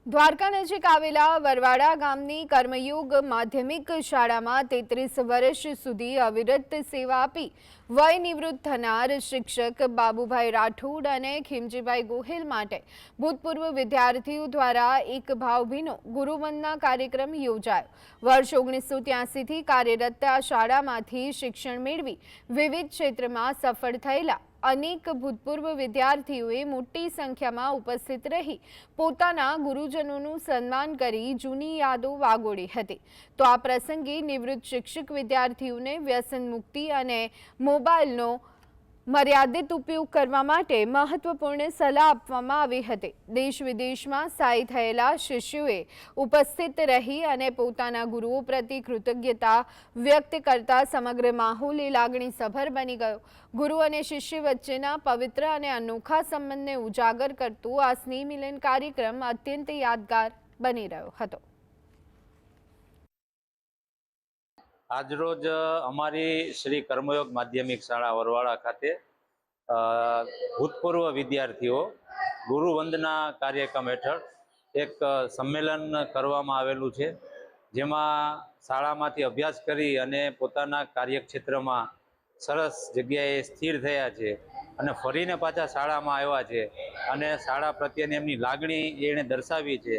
દ્વારકા નજીક આવેલા વરવાડા ગામની કર્મયોગ માધ્યમિક શાળામાં 33 વર્ષ સુધી અવિરત સેવા આપી વય નિવૃત્ત થનાર શિક્ષક બાબુભાઈ રાઠોડ અને ખીમજીભાઈ ગોહિલ માટે ભૂતપૂર્વ વિદ્યાર્થીઓ દ્વારા એક ભાવભીનો ગુરુવંદના કાર્યક્રમ યોજાયો। વર્ષ 1983થી કાર્યરત આ શાળામાંથી શિક્ષણ મેળવી વિવિધ ક્ષેત્રમાં સફળ થયેલા અનેક ભૂતપૂર્વ વિદ્યાર્થીઓએ મોટી સંખ્યામાં ઉપસ્થિત રહી પોતાના ગુરુજનોનું સન્માન કરી જૂની યાદો વાગોળી હતી। તો આ પ્રસંગે નિવૃત્ત શિક્ષક વિદ્યાર્થીઓને વ્યસન મુક્તિ અને મોબાઈલનો મર્યાદિત ઉપયોગ કરવા માટે મહત્વપૂર્ણ સલાહ આપવામાં આવી હતી। દેશ વિદેશમાં સ્થાયી થયેલા શિષ્યોએ ઉપસ્થિત રહી અને પોતાના ગુરુઓ પ્રત્યે કૃતજ્ઞતા વ્યક્ત કરતા સમગ્ર માહોલ લાગણીસભર બની ગયો। ગુરુ અને શિષ્ય વચ્ચેના પવિત્ર અને અનોખા સંબંધને ઉજાગર કરતો આ સ્નેહ મિલન કાર્યક્રમ અત્યંત યાદગાર બની રહ્યો હતો। આજરોજ અમારી શ્રી કર્મયોગ માધ્યમિક શાળા વરવાડા ખાતે ભૂતપૂર્વ વિદ્યાર્થીઓ ગુરુવંદના કાર્યક્રમ હેઠળ એક સંમેલન કરવામાં આવેલું છે, જેમાં શાળામાંથી અભ્યાસ કરી અને પોતાના કાર્યક્ષેત્રમાં સરસ જગ્યાએ સ્થિર થયા છે અને ફરીને પાછા શાળામાં આવ્યા છે અને શાળા પ્રત્યેની એમની લાગણી એણે દર્શાવી છે।